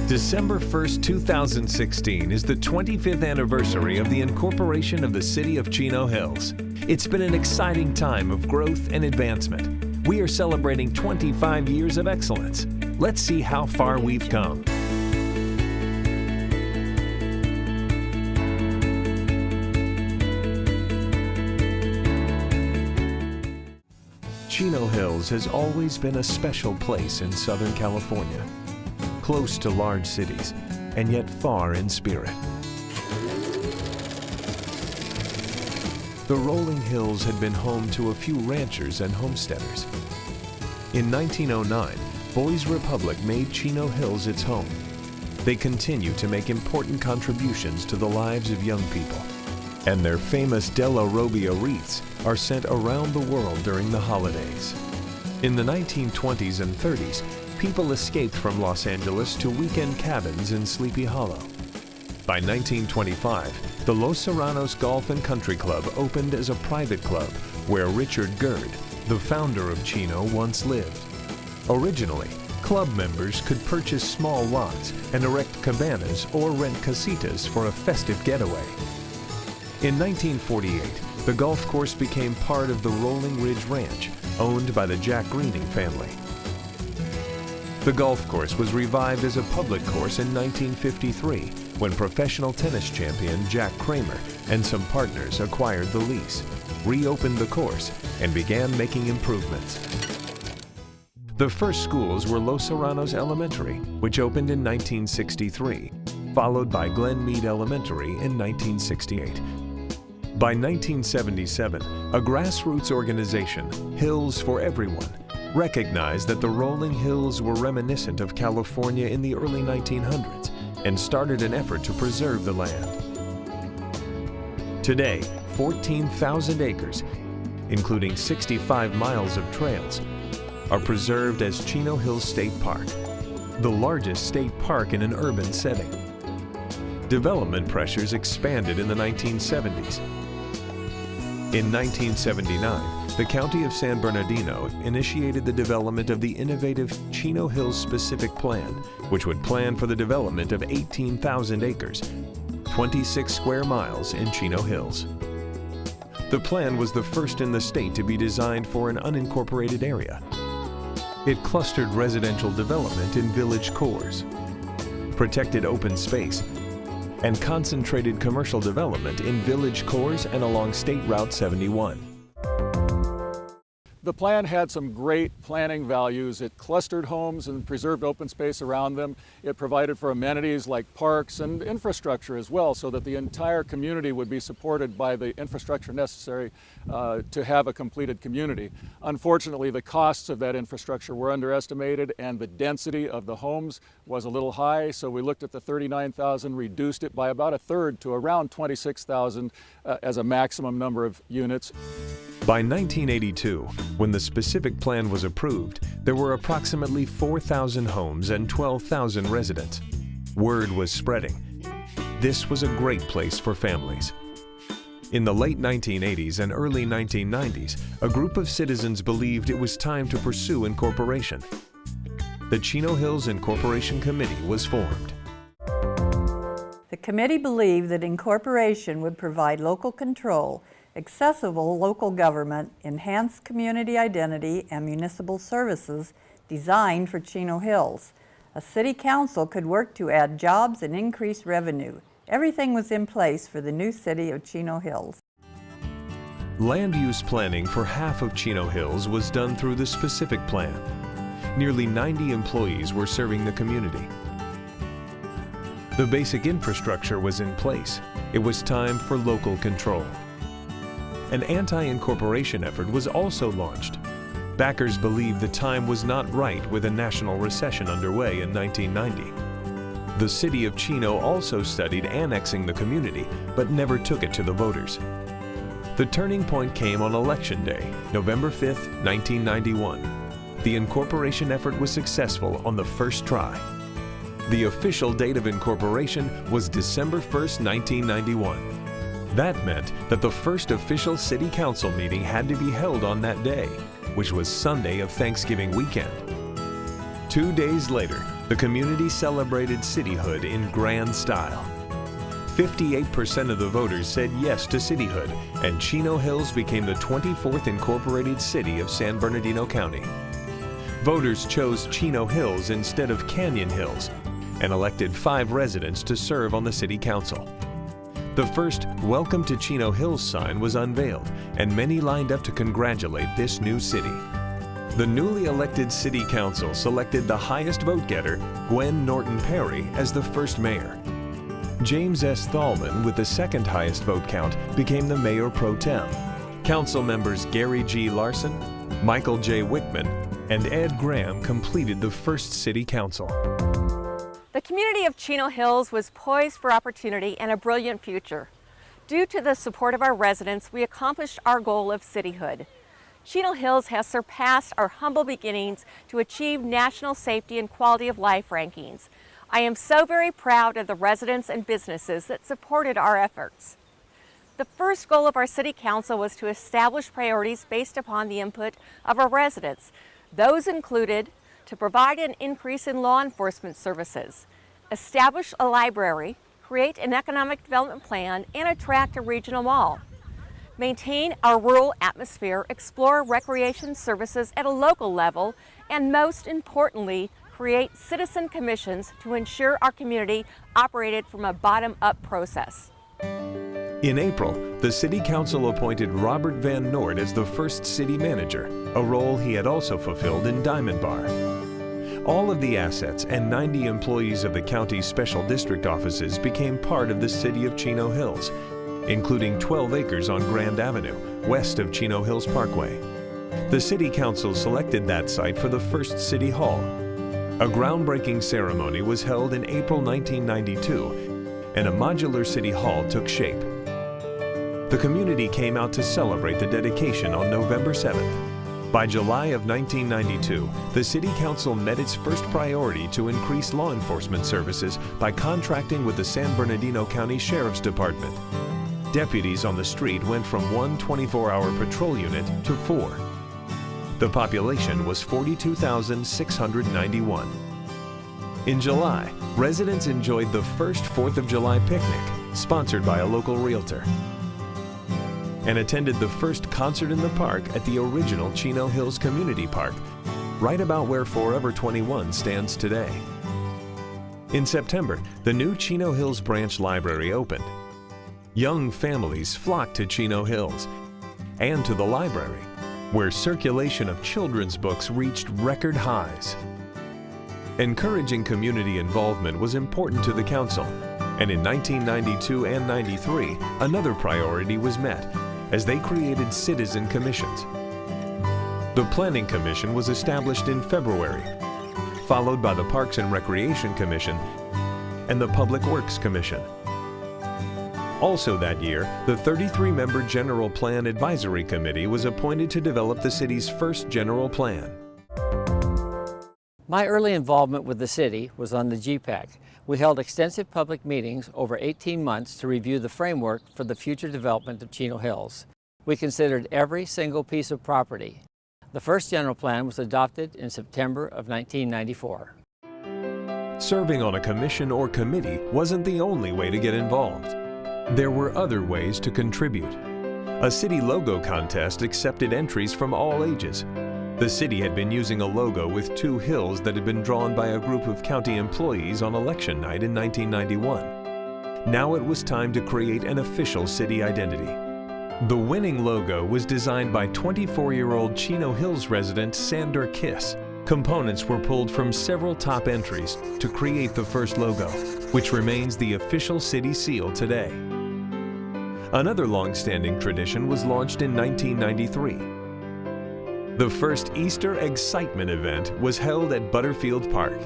December 1st, 2016 is the 25th anniversary of the incorporation of the City of Chino Hills. It's been an exciting time of growth and advancement. We are celebrating 25 years of excellence. Let's see how far we've come. Chino Hills has always been a special place in Southern California, close to large cities, and yet far in spirit. The rolling hills had been home to a few ranchers and homesteaders. In 1909, Boys Republic made Chino Hills its home. They continue to make important contributions to the lives of young people, and their famous Della Robbia wreaths are sent around the world during the holidays. In the 1920s and 30s, people escaped from Los Angeles to weekend cabins in Sleepy Hollow. By 1925, the Los Serranos Golf and Country Club opened as a private club where Richard Gerd, the founder of Chino, once lived. Originally, club members could purchase small lots and erect cabanas or rent casitas for a festive getaway. In 1948, the golf course became part of the Rolling Ridge Ranch, owned by the Jack Greening family. The golf course was revived as a public course in 1953 when professional tennis champion Jack Kramer and some partners acquired the lease, reopened the course, and began making improvements. The first schools were Los Serranos Elementary, which opened in 1963, followed by Glen Mead Elementary in 1968. By 1977, a grassroots organization, Hills for Everyone, recognized that the rolling hills were reminiscent of California in the early 1900s and started an effort to preserve the land. Today, 14,000 acres, including 65 miles of trails, are preserved as Chino Hills State Park, the largest state park in an urban setting. Development pressures expanded in the 1970s. In 1979, the County of San Bernardino initiated the development of the innovative Chino Hills Specific Plan, which would plan for the development of 18,000 acres, 26 square miles in Chino Hills. The plan was the first in the state to be designed for an unincorporated area. It clustered residential development in village cores, protected open space, and concentrated commercial development in village cores and along State Route 71. The plan had some great planning values. It clustered homes and preserved open space around them. It provided for amenities like parks and infrastructure as well, so that the entire community would be supported by the infrastructure necessary to have a completed community. Unfortunately, the costs of that infrastructure were underestimated and the density of the homes was a little high, so we looked at the 39,000, reduced it by about a third to around 26,000 as a maximum number of units. By 1982, when the specific plan was approved, there were approximately 4,000 homes and 12,000 residents. Word was spreading. This was a great place for families. In the late 1980s and early 1990s, a group of citizens believed it was time to pursue incorporation. The Chino Hills Incorporation Committee was formed. The committee believed that incorporation would provide local control, accessible local government, enhanced community identity, and municipal services designed for Chino Hills. A city council could work to add jobs and increase revenue. Everything was in place for the new city of Chino Hills. Land use planning for half of Chino Hills was done through the specific plan. Nearly 90 employees were serving the community. The basic infrastructure was in place. It was time for local control. An anti-incorporation effort was also launched. Backers believed the time was not right with a national recession underway in 1990. The City of Chino also studied annexing the community, but never took it to the voters. The turning point came on Election Day, November 5, 1991. The incorporation effort was successful on the first try. The official date of incorporation was December 1, 1991. That meant that the first official city council meeting had to be held on that day, which was Sunday of Thanksgiving weekend. 2 days later, The community celebrated cityhood in grand style. 58% of the voters said yes to cityhood, and Chino Hills became the 24th incorporated city of San Bernardino County. Voters chose Chino Hills instead of Canyon Hills and elected 5 residents to serve on the city council. The first Welcome to Chino Hills sign was unveiled, and many lined up to congratulate this new city. The newly elected city council selected the highest vote-getter, Gwen Norton Perry, as the first mayor. James S. Thalman, with the second highest vote count, became the mayor pro tem. Council members Gary G. Larson, Michael J. Wickman, and Ed Graham completed the first city council. The community of Chino Hills was poised for opportunity and a brilliant future. Due to the support of our residents, we accomplished our goal of cityhood. Chino Hills has surpassed our humble beginnings to achieve national safety and quality of life rankings. I am so very proud of the residents and businesses that supported our efforts. The first goal of our City Council was to establish priorities based upon the input of our residents. Those included to provide an increase in law enforcement services, establish a library, create an economic development plan, and attract a regional mall. Maintain our rural atmosphere, explore recreation services at a local level, and most importantly, create citizen commissions to ensure our community operated from a bottom-up process. In April, the City Council appointed Robert Van Noort as the first city manager, a role he had also fulfilled in Diamond Bar. All of the assets and 90 employees of the county's special district offices became part of the City of Chino Hills, including 12 acres on Grand Avenue, west of Chino Hills Parkway. The City Council selected that site for the first City Hall. A groundbreaking ceremony was held in April 1992, and a modular City Hall took shape. The community came out to celebrate the dedication on November 7th. By July of 1992, the City Council met its first priority to increase law enforcement services by contracting with the San Bernardino County Sheriff's Department. Deputies on the street went from 1 24-hour patrol unit to 4. The population was 42,691. In July, residents enjoyed the first 4th of July picnic, sponsored by a local realtor, and attended the first concert in the park at the original Chino Hills Community Park, right about where Forever 21 stands today. In September, the new Chino Hills Branch Library opened. Young families flocked to Chino Hills and to the library, where circulation of children's books reached record highs. Encouraging community involvement was important to the council, and in 1992 and 93, another priority was met as they created citizen commissions. The Planning Commission was established in February, followed by the Parks and Recreation Commission and the Public Works Commission. Also that year, the 33-member General Plan Advisory Committee was appointed to develop the city's first general plan. My early involvement with the city was on the GPAC. We held extensive public meetings over 18 months to review the framework for the future development of Chino Hills. We considered every single piece of property. The first general plan was adopted in September of 1994. Serving on a commission or committee wasn't the only way to get involved. There were other ways to contribute. A city logo contest accepted entries from all ages. The city had been using a logo with 2 hills that had been drawn by a group of county employees on election night in 1991. Now it was time to create an official city identity. The winning logo was designed by 24-year-old Chino Hills resident Sander Kiss. Components were pulled from several top entries to create the first logo, which remains the official city seal today. Another long-standing tradition was launched in 1993. The first Easter Excitement event was held at Butterfield Park.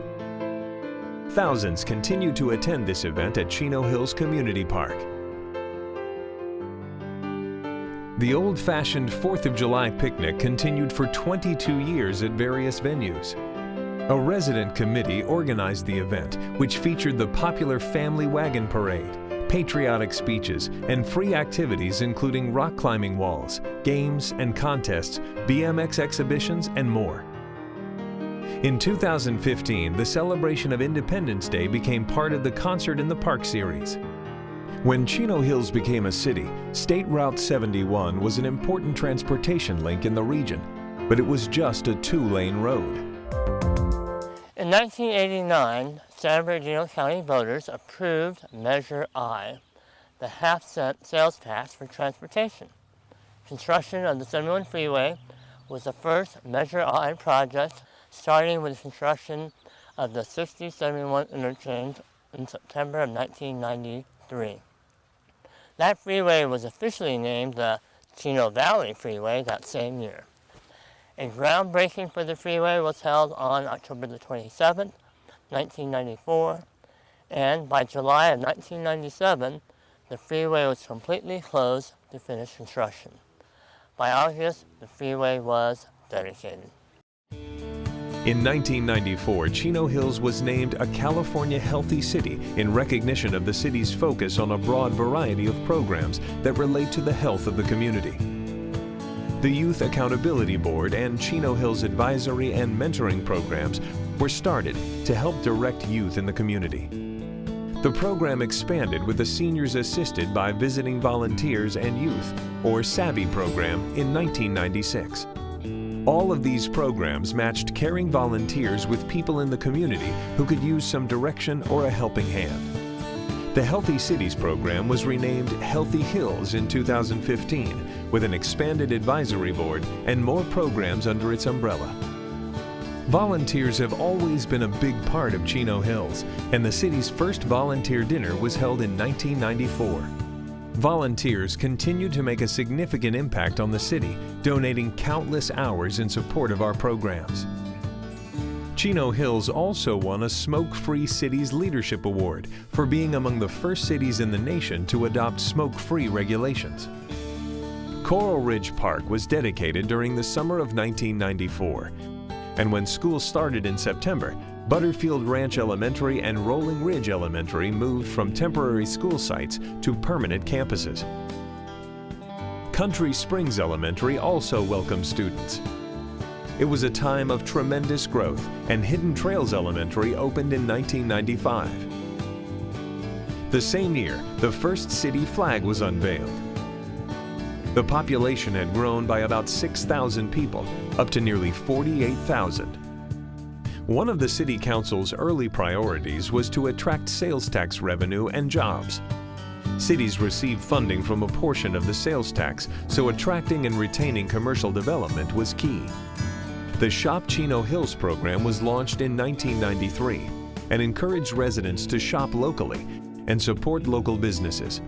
Thousands continue to attend this event at Chino Hills Community Park. The old-fashioned 4th of July picnic continued for 22 years at various venues. A resident committee organized the event, which featured the popular Family Wagon Parade, patriotic speeches, and free activities including rock climbing walls, games and contests, BMX exhibitions, and more. In 2015, the celebration of Independence Day became part of the Concert in the Park series. When Chino Hills became a city, State Route 71 was an important transportation link in the region, but it was just a two-lane road. In 1989, San Bernardino County voters approved Measure I, the half-cent sales tax for transportation. Construction of the 71 freeway was the first Measure I project, starting with construction of the 6071 interchange in September of 1993. That freeway was officially named the Chino Valley Freeway that same year. A groundbreaking for the freeway was held on October the 27th, 1994, and by July of 1997, the freeway was completely closed to finish construction. By August, the freeway was dedicated. In 1994, Chino Hills was named a California Healthy City in recognition of the city's focus on a broad variety of programs that relate to the health of the community. The Youth Accountability Board and Chino Hills advisory and mentoring programs were started to help direct youth in the community. The program expanded with the Seniors Assisted by Visiting Volunteers and Youth, or SAVVY program, in 1996. All of these programs matched caring volunteers with people in the community who could use some direction or a helping hand. The Healthy Cities program was renamed Healthy Hills in 2015 with an expanded advisory board and more programs under its umbrella. Volunteers have always been a big part of Chino Hills, and the city's first volunteer dinner was held in 1994. Volunteers continue to make a significant impact on the city, donating countless hours in support of our programs. Chino Hills also won a Smoke-Free Cities Leadership Award for being among the first cities in the nation to adopt smoke-free regulations. Coral Ridge Park was dedicated during the summer of 1994, and when school started in September, Butterfield Ranch Elementary and Rolling Ridge Elementary moved from temporary school sites to permanent campuses. Country Springs Elementary also welcomed students. It was a time of tremendous growth, and Hidden Trails Elementary opened in 1995. The same year, the first city flag was unveiled. The population had grown by about 6,000 people, up to nearly 48,000. One of the City Council's early priorities was to attract sales tax revenue and jobs. Cities receive funding from a portion of the sales tax, so attracting and retaining commercial development was key. The Shop Chino Hills program was launched in 1993 and encouraged residents to shop locally and support local businesses.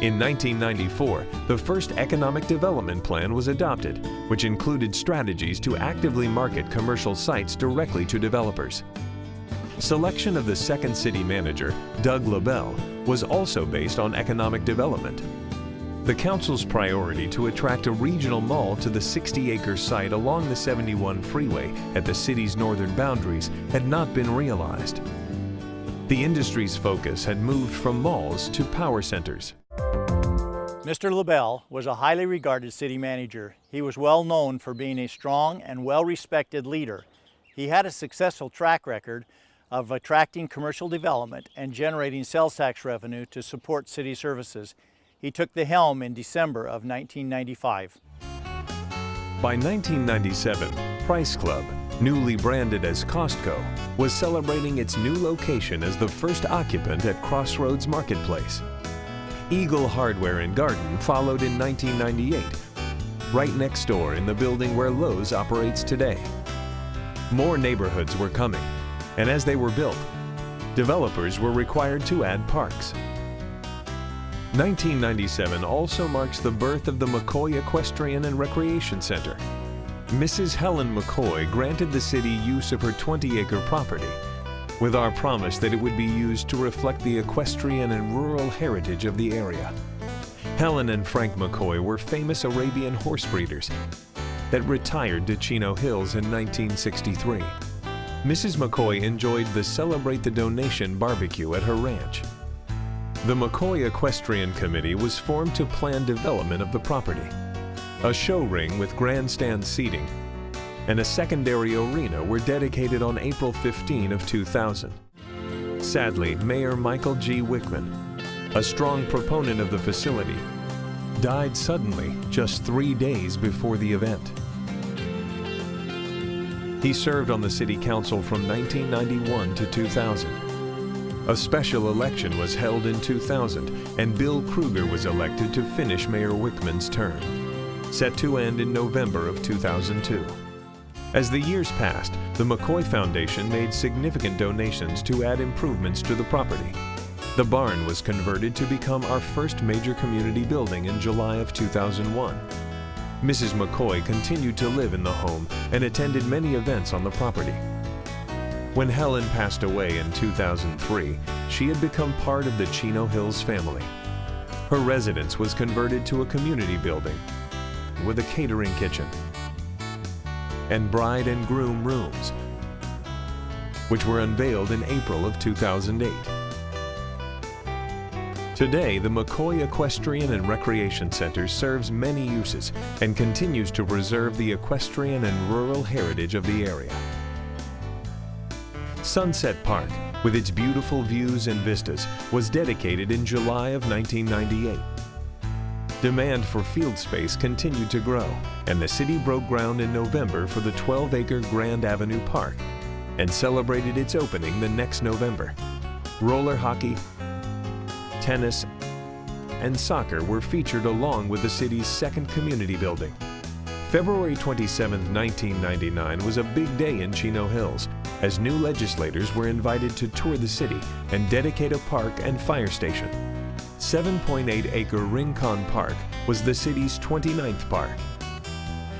In 1994, the first Economic Development Plan was adopted, which included strategies to actively market commercial sites directly to developers. Selection of the second city manager, Doug LaBelle, was also based on economic development. The council's priority to attract a regional mall to the 60-acre site along the 71 freeway at the city's northern boundaries had not been realized. The industry's focus had moved from malls to power centers. Mr. LaBelle was a highly regarded city manager. He was well known for being a strong and well-respected leader. He had a successful track record of attracting commercial development and generating sales tax revenue to support city services. He took the helm in December of 1995. By 1997, Price Club, newly branded as Costco, was celebrating its new location as the first occupant at Crossroads Marketplace. Eagle Hardware and Garden followed in 1998, right next door in the building where Lowe's operates today. More neighborhoods were coming, and as they were built, developers were required to add parks. 1997 also marks the birth of the McCoy Equestrian and Recreation Center. Mrs. Helen McCoy granted the city use of her 20-acre property, with our promise that it would be used to reflect the equestrian and rural heritage of the area. Helen and Frank McCoy were famous Arabian horse breeders that retired to Chino Hills in 1963. Mrs. McCoy enjoyed the Celebrate the Donation barbecue at her ranch. The McCoy Equestrian Committee was formed to plan development of the property. A show ring with grandstand seating, and a secondary arena were dedicated on April 15 of 2000. Sadly, Mayor Michael G. Wickman, a strong proponent of the facility, died suddenly just 3 days before the event. He served on the City Council from 1991 to 2000. A special election was held in 2000, and Bill Kruger was elected to finish Mayor Wickman's term, set to end in November of 2002. As the years passed, the McCoy Foundation made significant donations to add improvements to the property. The barn was converted to become our first major community building in July of 2001. Mrs. McCoy continued to live in the home and attended many events on the property. When Helen passed away in 2003, she had become part of the Chino Hills family. Her residence was converted to a community building with a catering kitchen and bride and groom rooms, which were unveiled in April of 2008. Today, the McCoy Equestrian and Recreation Center serves many uses and continues to preserve the equestrian and rural heritage of the area. Sunset Park, with its beautiful views and vistas, was dedicated in July of 1998. Demand for field space continued to grow, and the city broke ground in November for the 12-acre Grand Avenue Park and celebrated its opening the next November. Roller hockey, tennis, and soccer were featured along with the city's second community building. February 27, 1999 was a big day in Chino Hills, as new legislators were invited to tour the city and dedicate a park and fire station. 7.8-acre Rincon Park was the city's 29th park.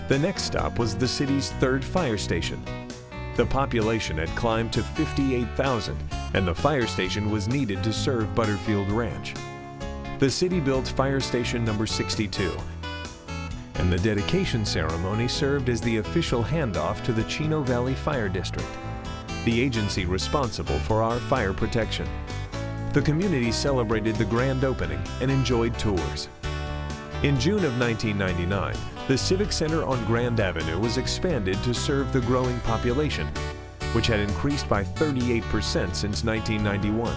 The next stop was the city's third fire station. The population had climbed to 58,000, and the fire station was needed to serve Butterfield Ranch. The city built Fire Station number 62, and the dedication ceremony served as the official handoff to the Chino Valley Fire District, the agency responsible for our fire protection. The community celebrated the grand opening and enjoyed tours. In June of 1999, the Civic Center on Grand Avenue was expanded to serve the growing population, which had increased by 38% since 1991.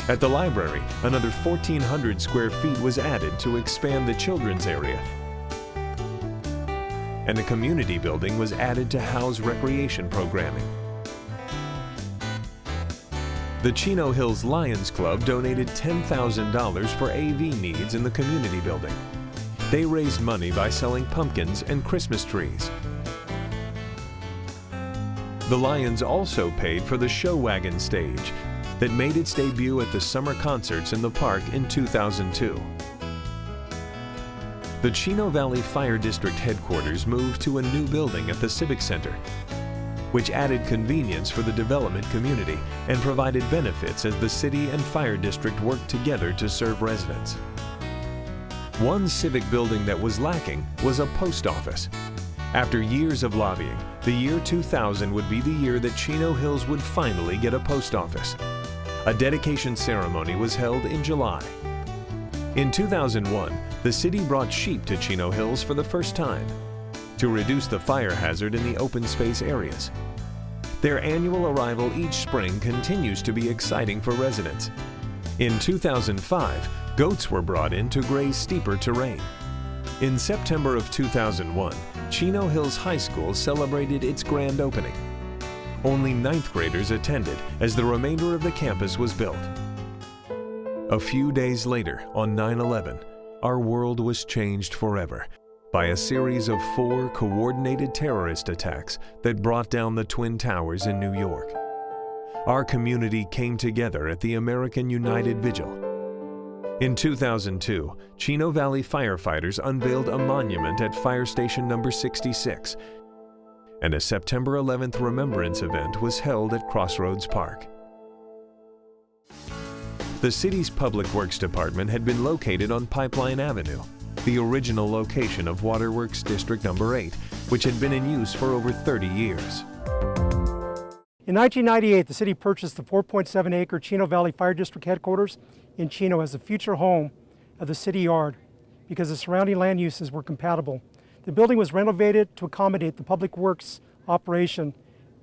At the library, another 1,400 square feet was added to expand the children's area, and a community building was added to house recreation programming. The Chino Hills Lions Club donated $10,000 for AV needs in the community building. They raised money by selling pumpkins and Christmas trees. The Lions also paid for the show wagon stage that made its debut at the summer concerts in the park in 2002. The Chino Valley Fire District headquarters moved to a new building at the Civic Center, which added convenience for the development community and provided benefits as the city and fire district worked together to serve residents. One civic building that was lacking was a post office. After years of lobbying, the year 2000 would be the year that Chino Hills would finally get a post office. A dedication ceremony was held in July. In 2001, the city brought sheep to Chino Hills for the first time to reduce the fire hazard in the open space areas. Their annual arrival each spring continues to be exciting for residents. In 2005, goats were brought in to graze steeper terrain. In September of 2001, Chino Hills High School celebrated its grand opening. Only 9th graders attended as the remainder of the campus was built. A few days later, on 9/11, our world was changed forever by a series of 4 coordinated terrorist attacks that brought down the Twin Towers in New York. Our community came together at the American United Vigil. In 2002, Chino Valley firefighters unveiled a monument at Fire Station number 66, and a September 11th remembrance event was held at Crossroads Park. The city's Public Works Department had been located on Pipeline Avenue, the original location of Waterworks District Number 8, which had been in use for over 30 years. In 1998, the city purchased the 4.7-acre Chino Valley Fire District headquarters in Chino as the future home of the city yard because the surrounding land uses were compatible The building was renovated to accommodate the Public Works operation,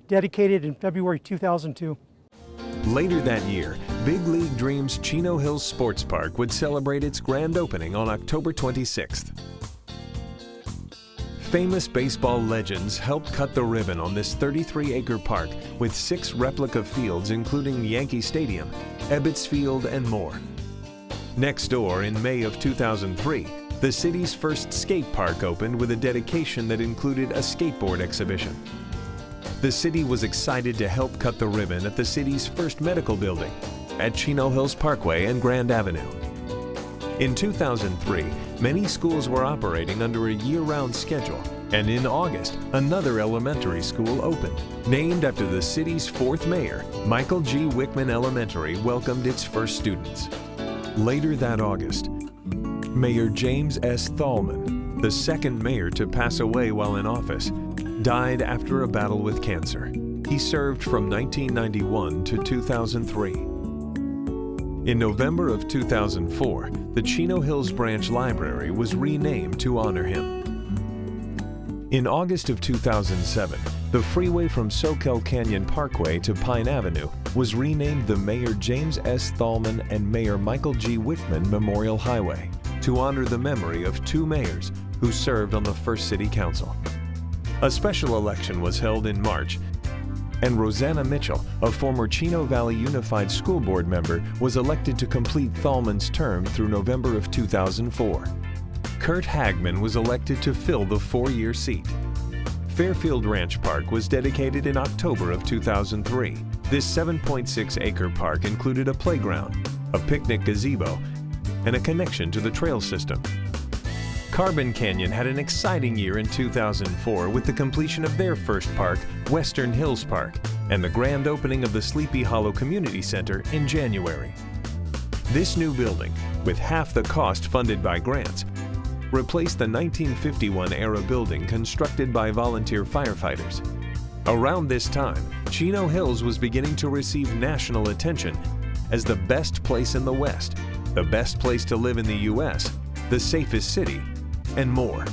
dedicated in February 2002. Later that year, Big League Dreams Chino Hills Sports Park would celebrate its grand opening on October 26th. Famous baseball legends helped cut the ribbon on this 33-acre park with 6 replica fields including Yankee Stadium, Ebbets Field, and more. Next door, in May of 2003, the city's first skate park opened with a dedication that included a skateboard exhibition. The city was excited to help cut the ribbon at the city's first medical building at Chino Hills Parkway and Grand Avenue. In 2003, many schools were operating under a year-round schedule, and in August, another elementary school opened. Named after the city's 4th mayor, Michael G. Wickman Elementary welcomed its first students. Later that August, Mayor James S. Thalman, the 2nd mayor to pass away while in office, died after a battle with cancer. He served from 1991 to 2003. In November of 2004, the Chino Hills Branch Library was renamed to honor him. In August of 2007, the freeway from Soquel Canyon Parkway to Pine Avenue was renamed the Mayor James S. Thalman and Mayor Michael G. Wickman Memorial Highway to honor the memory of 2 mayors who served on the first city council. A special election was held in March, and Rosanna Mitchell, a former Chino Valley Unified School Board member, was elected to complete Thalman's term through November of 2004. Kurt Hagman was elected to fill the 4-year seat. Fairfield Ranch Park was dedicated in October of 2003. This 7.6-acre park included a playground, a picnic gazebo, and a connection to the trail system. Carbon Canyon had an exciting year in 2004 with the completion of their first park, Western Hills Park, and the grand opening of the Sleepy Hollow Community Center in January. This new building, with half the cost funded by grants, replaced the 1951-era building constructed by volunteer firefighters. Around this time, Chino Hills was beginning to receive national attention as the best place in the West, the best place to live in the U.S., the safest city, and more.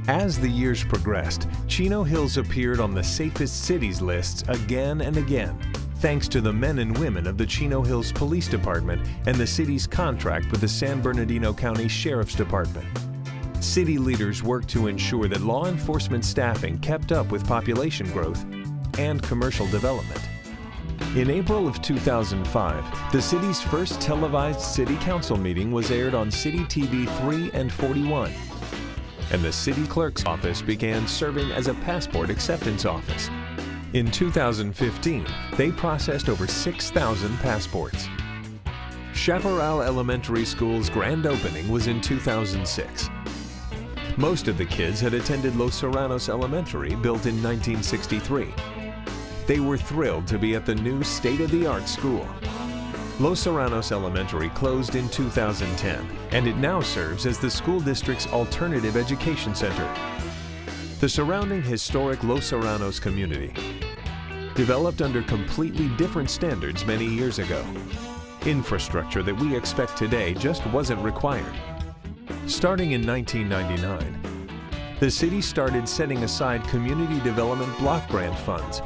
As the years progressed, Chino Hills appeared on the safest cities lists again and again, thanks to the men and women of the Chino Hills Police Department and the city's contract with the San Bernardino County Sheriff's Department. City leaders worked to ensure that law enforcement staffing kept up with population growth and commercial development. In April of 2005, the city's first televised city council meeting was aired on City TV 3 and 41, and the city clerk's office began serving as a passport acceptance office. In 2015, they processed over 6,000 passports. Chaparral Elementary School's grand opening was in 2006. Most of the kids had attended Los Serranos Elementary, built in 1963. They were thrilled to be at the new state-of-the-art school. Los Serranos Elementary closed in 2010, and it now serves as the school district's alternative education center. The surrounding historic Los Serranos community developed under completely different standards many years ago. Infrastructure that we expect today just wasn't required. Starting in 1999, the city started setting aside community development block grant funds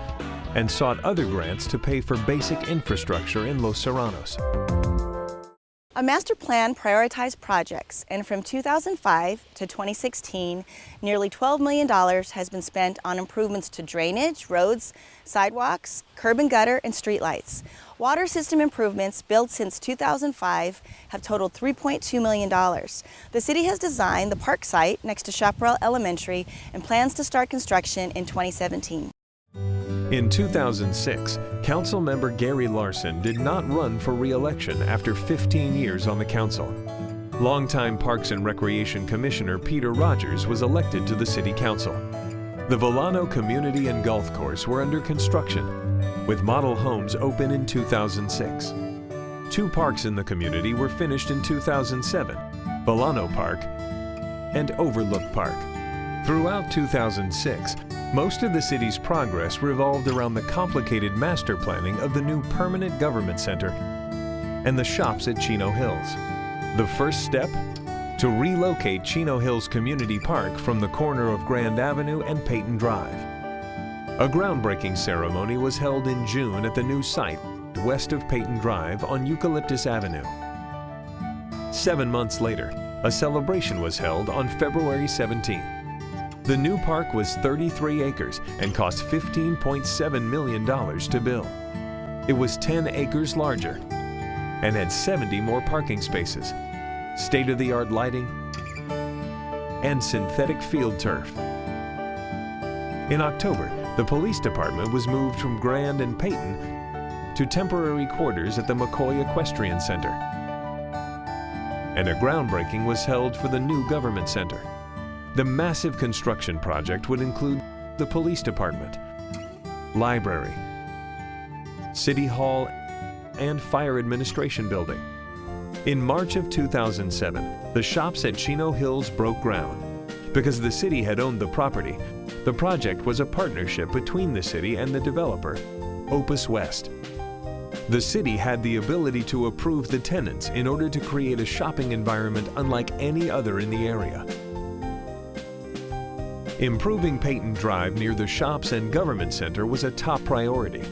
and sought other grants to pay for basic infrastructure in Los Serranos. A master plan prioritized projects, and from 2005 to 2016, nearly $12 million has been spent on improvements to drainage, roads, sidewalks, curb and gutter, and streetlights. Water system improvements built since 2005 have totaled $3.2 million. The city has designed the park site next to Chaparral Elementary and plans to start construction in 2017. In 2006, council member Gary Larson did not run for re-election after 15 years on the council. Longtime Parks and Recreation Commissioner Peter Rogers was elected to the city council. The Volano Community and Golf Course were under construction, with model homes open in 2006. 2 parks in the community were finished in 2007, Volano Park and Overlook Park. Throughout 2006, most of the city's progress revolved around the complicated master planning of the new permanent government center and the shops at Chino Hills. The first step to relocate Chino Hills Community Park from the corner of Grand Avenue and Peyton Drive. A groundbreaking ceremony was held in June at the new site west of Peyton Drive on Eucalyptus Avenue. 7 months later, a celebration was held on February 17th. The new park was 33 acres and cost $15.7 million to build. It was 10 acres larger and had 70 more parking spaces, state-of-the-art lighting, and synthetic field turf. In October, the police department was moved from Grand and Peyton to temporary quarters at the McCoy Equestrian Center, and a groundbreaking was held for the new government center. The massive construction project would include the police department, library, city hall, and fire administration building. In March of 2007, the shops at Chino Hills broke ground. Because the city had owned the property, the project was a partnership between the city and the developer, Opus West. The city had the ability to approve the tenants in order to create a shopping environment unlike any other in the area. Improving Peyton Drive near the shops and government center was a top priority.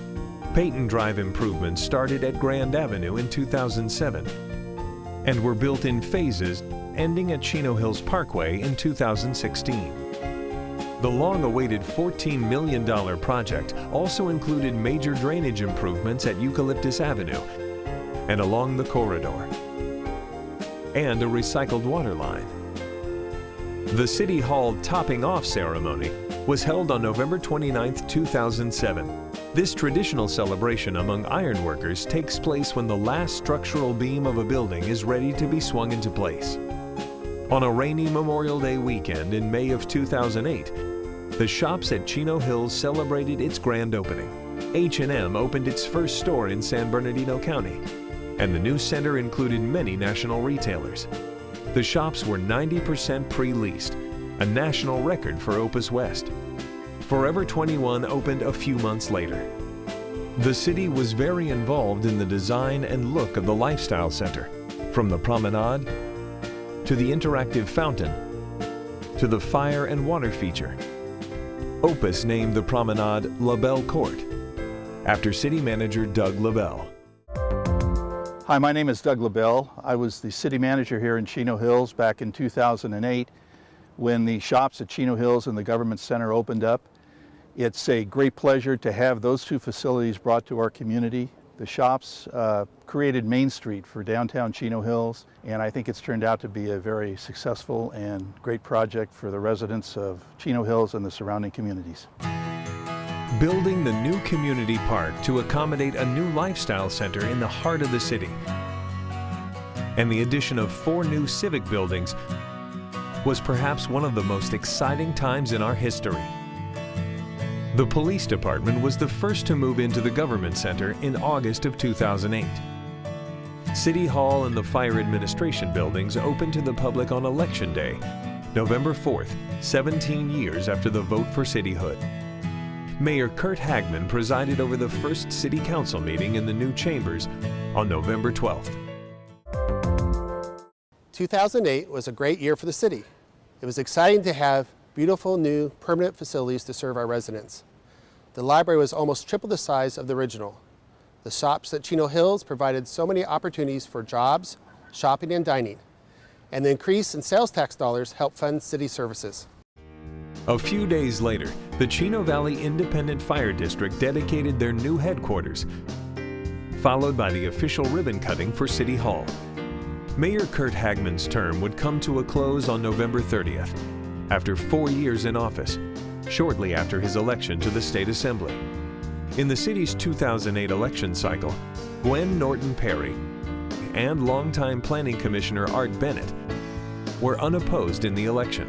Peyton Drive improvements started at Grand Avenue in 2007 and were built in phases, ending at Chino Hills Parkway in 2016. The long-awaited $14 million project also included major drainage improvements at Eucalyptus Avenue and along the corridor, and a recycled water line. The City Hall topping off ceremony was held on November 29, 2007. This traditional celebration among ironworkers takes place when the last structural beam of a building is ready to be swung into place. On a rainy Memorial Day weekend in May of 2008, the shops at Chino Hills celebrated its grand opening. H&M opened its first store in San Bernardino County, and the new center included many national retailers. The shops were 90% pre-leased, a national record for Opus West. Forever 21 opened a few months later. The city was very involved in the design and look of the lifestyle center, from the promenade to the interactive fountain to the fire and water feature. Opus named the promenade LaBelle Court, after city manager Doug LaBelle. Hi, my name is Doug LaBelle. I was the city manager here in Chino Hills back in 2008 when the shops at Chino Hills and the government center opened up. It's a great pleasure to have those two facilities brought to our community. The shops created Main Street for downtown Chino Hills, and I think it's turned out to be a very successful and great project for the residents of Chino Hills and the surrounding communities. Building the new community park to accommodate a new lifestyle center in the heart of the city, and the addition of 4 new civic buildings was perhaps one of the most exciting times in our history. The police department was the first to move into the government center in August of 2008. City Hall and the fire administration buildings opened to the public on Election Day, November 4th, 17 years after the vote for cityhood. Mayor Kurt Hagman presided over the first city council meeting in the new chambers on November 12th. 2008 was a great year for the city. It was exciting to have beautiful new permanent facilities to serve our residents. The library was almost triple the size of the original. The shops at Chino Hills provided so many opportunities for jobs, shopping, and dining. And the increase in sales tax dollars helped fund city services. A few days later, the Chino Valley Independent Fire District dedicated their new headquarters, followed by the official ribbon cutting for City Hall. Mayor Kurt Hagman's term would come to a close on November 30th, after 4 years in office, shortly after his election to the State Assembly. In the city's 2008 election cycle, Gwen Norton Perry and longtime Planning Commissioner Art Bennett were unopposed in the election.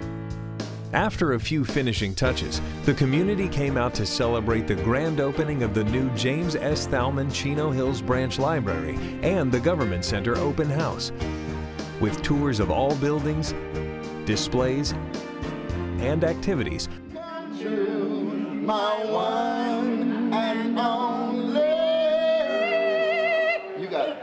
After a few finishing touches, the community came out to celebrate the grand opening of the new James S. Thalman Chino Hills Branch Library and the Government Center open house, with tours of all buildings, displays, and activities. My one and only. You got it.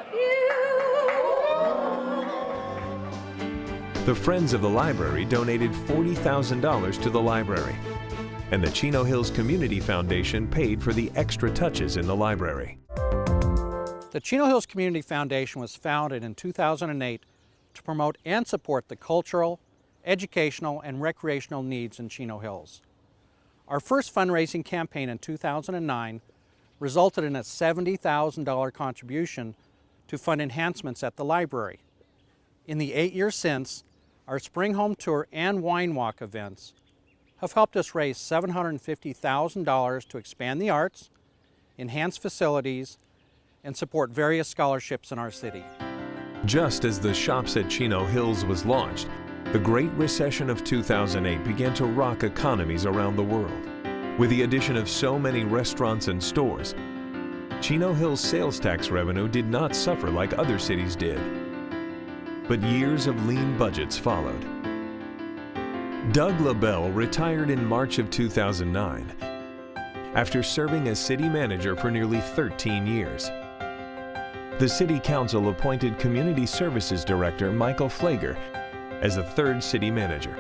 The Friends of the Library donated $40,000 to the library, and the Chino Hills Community Foundation paid for the extra touches in the library. The Chino Hills Community Foundation was founded in 2008 to promote and support the cultural, educational, and recreational needs in Chino Hills. Our first fundraising campaign in 2009 resulted in a $70,000 contribution to fund enhancements at the library. In the 8 years since, our Spring Home Tour and Wine Walk events have helped us raise $750,000 to expand the arts, enhance facilities, and support various scholarships in our city. Just as the Shops at Chino Hills was launched, the Great Recession of 2008 began to rock economies around the world. With the addition of so many restaurants and stores, Chino Hills' sales tax revenue did not suffer like other cities did. But years of lean budgets followed. Doug LaBelle retired in March of 2009 after serving as city manager for nearly 13 years. The City Council appointed Community Services Director Michael Flager as the third city manager.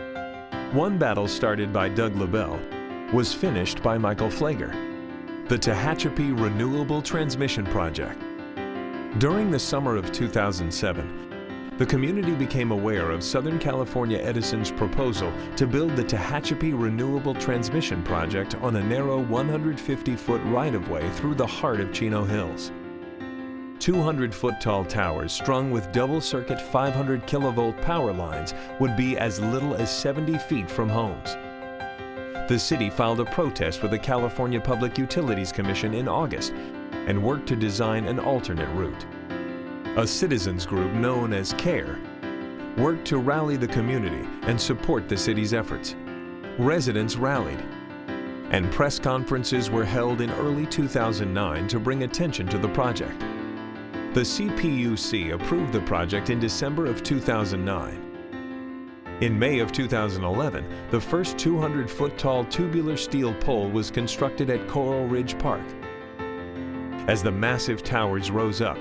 One battle started by Doug LaBelle was finished by Michael Flager, the Tehachapi Renewable Transmission Project. During the summer of 2007, the community became aware of Southern California Edison's proposal to build the Tehachapi Renewable Transmission Project on a narrow 150-foot right-of-way through the heart of Chino Hills. 200-foot-tall towers strung with double-circuit 500-kilovolt power lines would be as little as 70 feet from homes. The city filed a protest with the California Public Utilities Commission in August and worked to design an alternate route. A citizens group known as CARE worked to rally the community and support the city's efforts. Residents rallied, and press conferences were held in early 2009 to bring attention to the project. The CPUC approved the project in December of 2009. In May of 2011, the first 200-foot-tall tubular steel pole was constructed at Coral Ridge Park. As the massive towers rose up,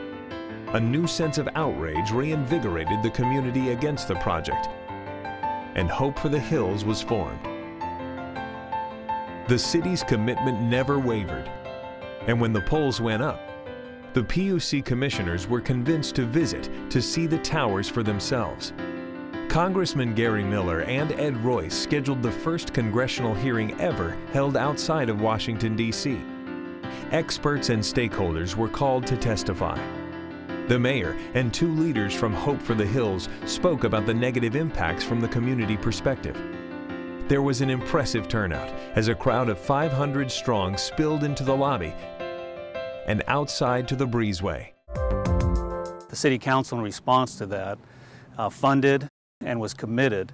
a new sense of outrage reinvigorated the community against the project, and hope for the hills was formed. The city's commitment never wavered, and when the poles went up, the PUC commissioners were convinced to visit to see the towers for themselves. Congressman Gary Miller and Ed Royce scheduled the first congressional hearing ever held outside of Washington, D.C. Experts and stakeholders were called to testify. The mayor and two leaders from Hope for the Hills spoke about the negative impacts from the community perspective. There was an impressive turnout as a crowd of 500 strong spilled into the lobby and outside to the breezeway. The City Council, in response to that, funded and was committed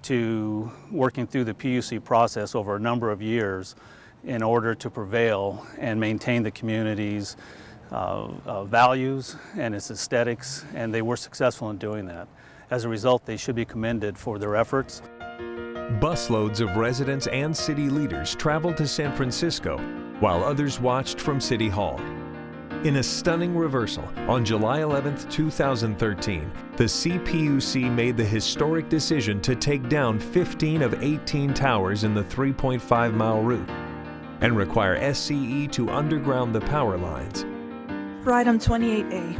to working through the PUC process over a number of years in order to prevail and maintain the community's values and its aesthetics, and they were successful in doing that. As a result, they should be commended for their efforts. Busloads of residents and city leaders traveled to San Francisco, while others watched from City Hall. In a stunning reversal, on July 11, 2013, the CPUC made the historic decision to take down 15 of 18 towers in the 3.5-mile route and require SCE to underground the power lines. For item 28A,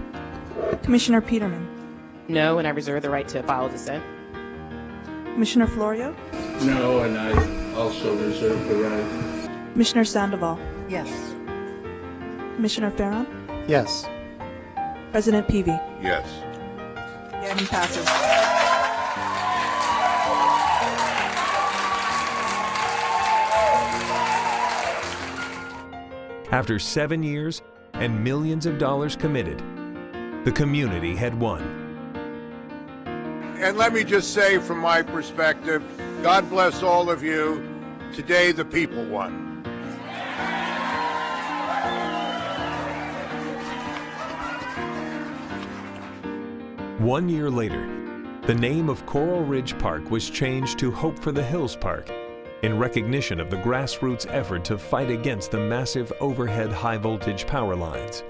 Commissioner Peterman. No, and I reserve the right to file dissent. Commissioner Florio. No, and I also reserve the right. Commissioner Sandoval. Yes. Commissioner Farron. Yes. President Peavy. Yes. The item passes. After 7 years and millions of dollars committed, the community had won. And let me just say from my perspective, God bless all of you. Today the people won. One year later, the name of Coral Ridge Park was changed to Hope for the Hills Park in recognition of the grassroots effort to fight against the massive overhead high-voltage power lines.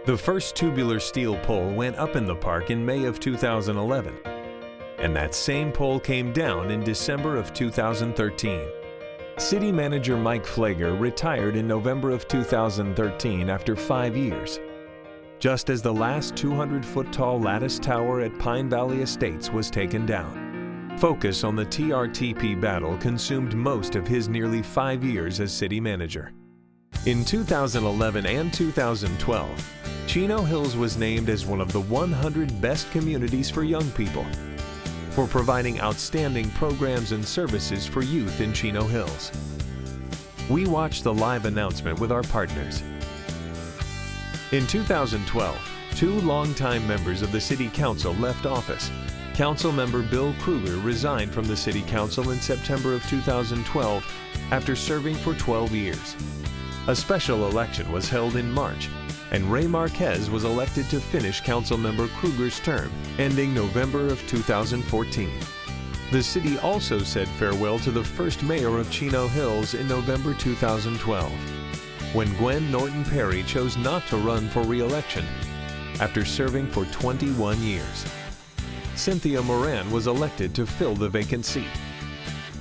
The first tubular steel pole went up in the park in May of 2011, and that same poll came down in December of 2013. City Manager Mike Flager retired in November of 2013 after 5 years, just as the last 200-foot-tall lattice tower at Pine Valley Estates was taken down. Focus on the TRTP battle consumed most of his nearly 5 years as city manager. In 2011 and 2012, Chino Hills was named as one of the 100 best communities for young people for providing outstanding programs and services for youth in Chino Hills. We watched the live announcement with our partners. In 2012, 2 longtime members of the City Council left office. Councilmember Bill Kruger resigned from the City Council in September of 2012 after serving for 12 years. A special election was held in March, and Ray Marquez was elected to finish Councilmember Kruger's term, ending November of 2014. The city also said farewell to the first mayor of Chino Hills in November 2012, when Gwen Norton Perry chose not to run for re-election after serving for 21 years. Cynthia Moran was elected to fill the vacant seat.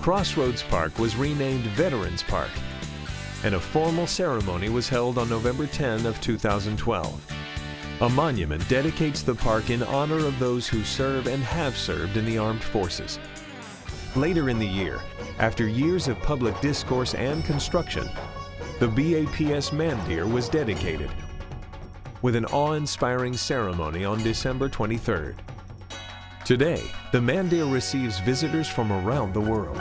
Crossroads Park was renamed Veterans Park, and a formal ceremony was held on November 10 of 2012. A monument dedicates the park in honor of those who serve and have served in the armed forces. Later in the year, after years of public discourse and construction, the BAPS Mandir was dedicated with an awe-inspiring ceremony on December 23rd. Today, the Mandir receives visitors from around the world.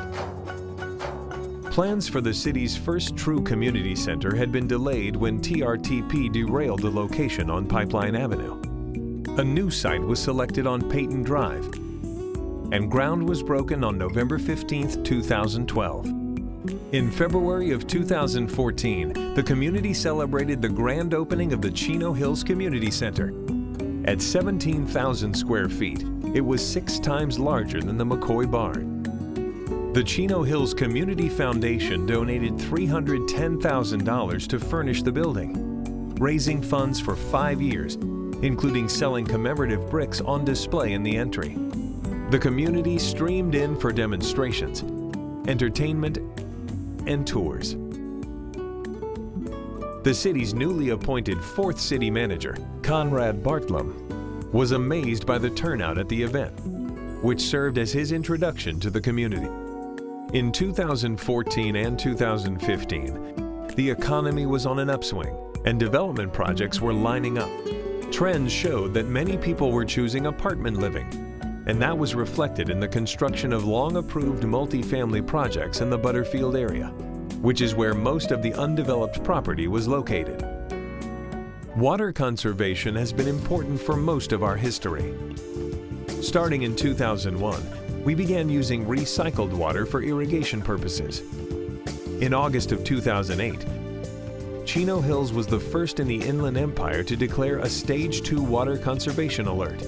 Plans for the city's first true community center had been delayed when TRTP derailed the location on Pipeline Avenue. A new site was selected on Peyton Drive, and ground was broken on November 15, 2012. In February of 2014, the community celebrated the grand opening of the Chino Hills Community Center. At 17,000 square feet, it was 6 times larger than the McCoy Barn. The Chino Hills Community Foundation donated $310,000 to furnish the building, raising funds for 5 years, including selling commemorative bricks on display in the entry. The community streamed in for demonstrations, entertainment, and tours. The city's newly appointed 4th city manager, Conrad Bartlam, was amazed by the turnout at the event, which served as his introduction to the community. In 2014 and 2015, the economy was on an upswing and development projects were lining up. Trends showed that many people were choosing apartment living, and that was reflected in the construction of long-approved multifamily projects in the Butterfield area, which is where most of the undeveloped property was located. Water conservation has been important for most of our history. Starting in 2001, we began using recycled water for irrigation purposes. In August of 2008, Chino Hills was the first in the Inland Empire to declare a Stage 2 water conservation alert.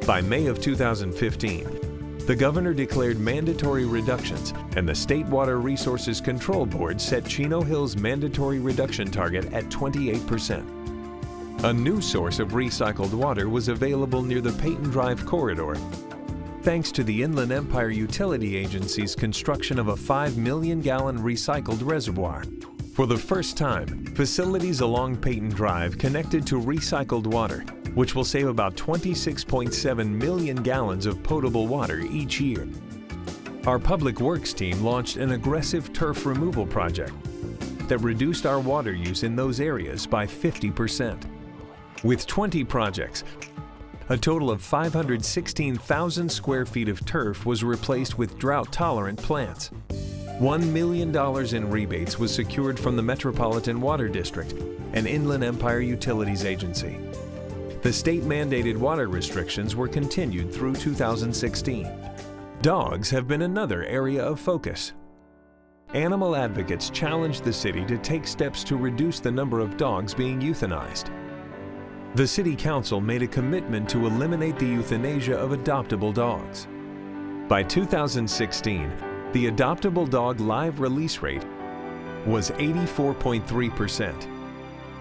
By May of 2015, the governor declared mandatory reductions, and the State Water Resources Control Board set Chino Hills' mandatory reduction target at 28%. A new source of recycled water was available near the Peyton Drive corridor, thanks to the Inland Empire Utility Agency's construction of a 5 million-gallon recycled reservoir. For the first time, facilities along Peyton Drive connected to recycled water, which will save about 26.7 million gallons of potable water each year. Our Public Works team launched an aggressive turf removal project that reduced our water use in those areas by 50%. With 20 projects, a total of 516,000 square feet of turf was replaced with drought-tolerant plants. $1 million in rebates was secured from the Metropolitan Water District and Inland Empire Utilities Agency. The state-mandated water restrictions were continued through 2016. Dogs have been another area of focus. Animal advocates challenged the city to take steps to reduce the number of dogs being euthanized. The City Council made a commitment to eliminate the euthanasia of adoptable dogs. By 2016, the adoptable dog live release rate was 84.3%,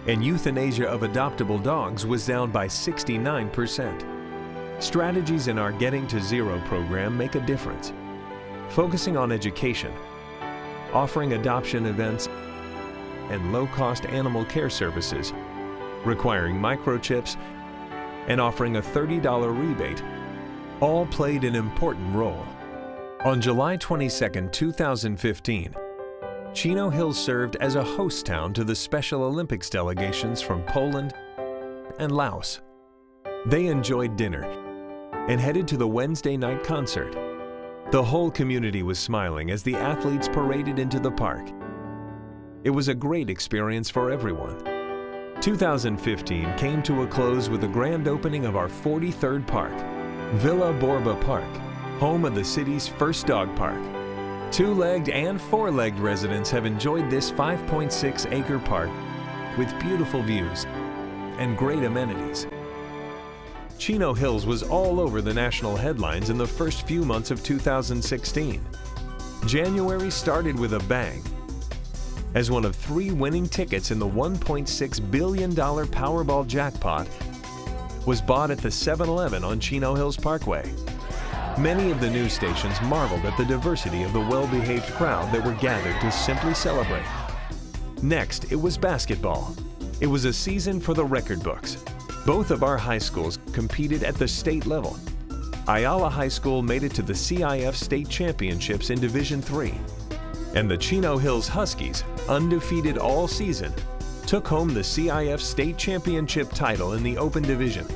and euthanasia of adoptable dogs was down by 69%. Strategies in our Getting to Zero program make a difference, focusing on education, offering adoption events, and low-cost animal care services, requiring microchips, and offering a $30 rebate, all played an important role. On July 22, 2015, Chino Hills served as a host town to the Special Olympics delegations from Poland and Laos. They enjoyed dinner and headed to the Wednesday night concert. The whole community was smiling as the athletes paraded into the park. It was a great experience for everyone. 2015 came to a close with the grand opening of our 43rd park, Villa Borba Park, home of the city's first dog park. Two-legged and four-legged residents have enjoyed this 5.6-acre park with beautiful views and great amenities. Chino Hills was all over the national headlines in the first few months of 2016. January started with a bang, as one of 3 winning tickets in the $1.6 billion Powerball jackpot was bought at the 7-Eleven on Chino Hills Parkway. Many of the news stations marveled at the diversity of the well-behaved crowd that were gathered to simply celebrate. Next, it was basketball. It was a season for the record books. Both of our high schools competed at the state level. Ayala High School made it to the CIF State Championships in Division III. And the Chino Hills Huskies, undefeated all season, took home the CIF State Championship title in the Open Division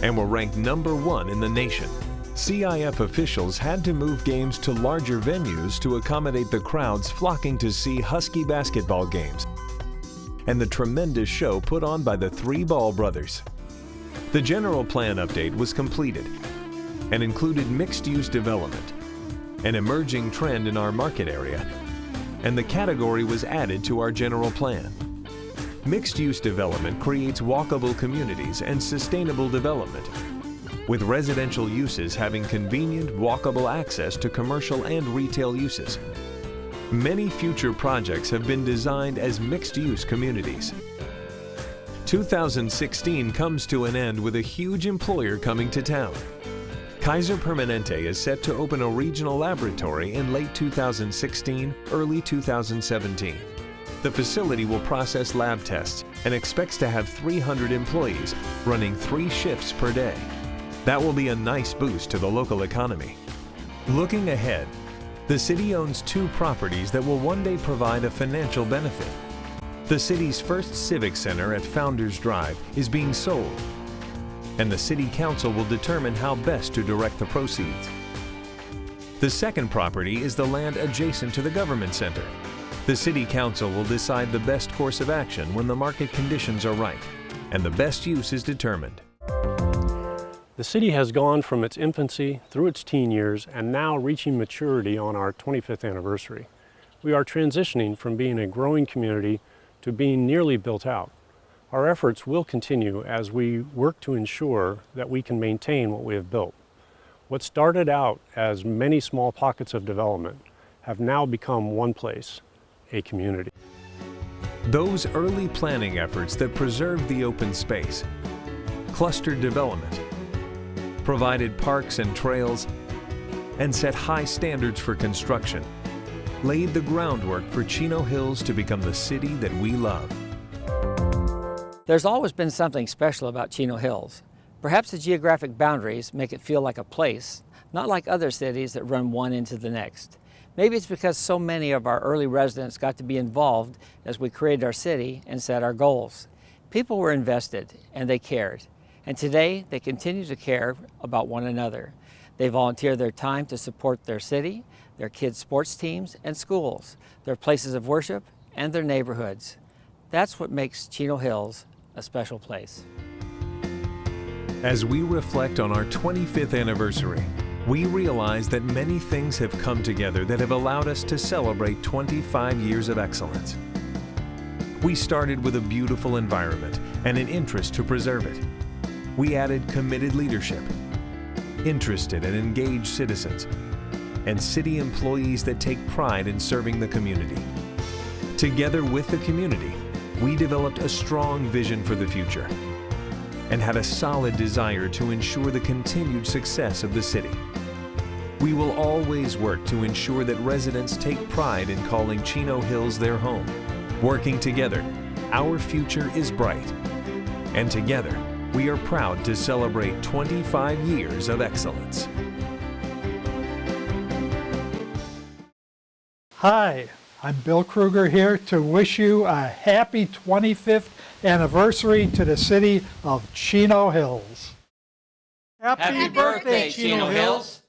and were ranked #1 in the nation. CIF officials had to move games to larger venues to accommodate the crowds flocking to see Husky basketball games and the tremendous show put on by the 3 Ball brothers. The general plan update was completed and included mixed-use development, an emerging trend in our market area, and the category was added to our general plan. Mixed-use development creates walkable communities and sustainable development, with residential uses having convenient, walkable access to commercial and retail uses. Many future projects have been designed as mixed-use communities. 2016 comes to an end with a huge employer coming to town. Kaiser Permanente is set to open a regional laboratory in late 2016, early 2017. The facility will process lab tests and expects to have 300 employees running 3 shifts per day. That will be a nice boost to the local economy. Looking ahead, the city owns 2 properties that will one day provide a financial benefit. The city's first civic center at Founders Drive is being sold, and the City Council will determine how best to direct the proceeds. The second property is the land adjacent to the Government Center. The City Council will decide the best course of action when the market conditions are right and the best use is determined. The city has gone from its infancy through its teen years and now reaching maturity on our 25th anniversary. We are transitioning from being a growing community to being nearly built out. Our efforts will continue as we work to ensure that we can maintain what we have built. What started out as many small pockets of development have now become one place, a community. Those early planning efforts that preserved the open space, clustered development, provided parks and trails, and set high standards for construction, laid the groundwork for Chino Hills to become the city that we love. There's always been something special about Chino Hills. Perhaps the geographic boundaries make it feel like a place, not like other cities that run one into the next. Maybe it's because so many of our early residents got to be involved as we created our city and set our goals. People were invested and they cared. And today they continue to care about one another. They volunteer their time to support their city, their kids' sports teams and schools, their places of worship, and their neighborhoods. That's what makes Chino Hills a special place. As we reflect on our 25th anniversary, we realize that many things have come together that have allowed us to celebrate 25 years of excellence. We started with a beautiful environment and an interest to preserve it. We added committed leadership, interested and engaged citizens, and city employees that take pride in serving the community. Together with the community, we developed a strong vision for the future. and had a solid desire to ensure the continued success of the city. We will always work to ensure that residents take pride in calling Chino Hills their home. Working together, our future is bright. And together, we are proud to celebrate 25 years of excellence. Hi, I'm Bill Kruger here to wish you a happy 25th anniversary to the city of Chino Hills. Happy birthday, Chino Hills!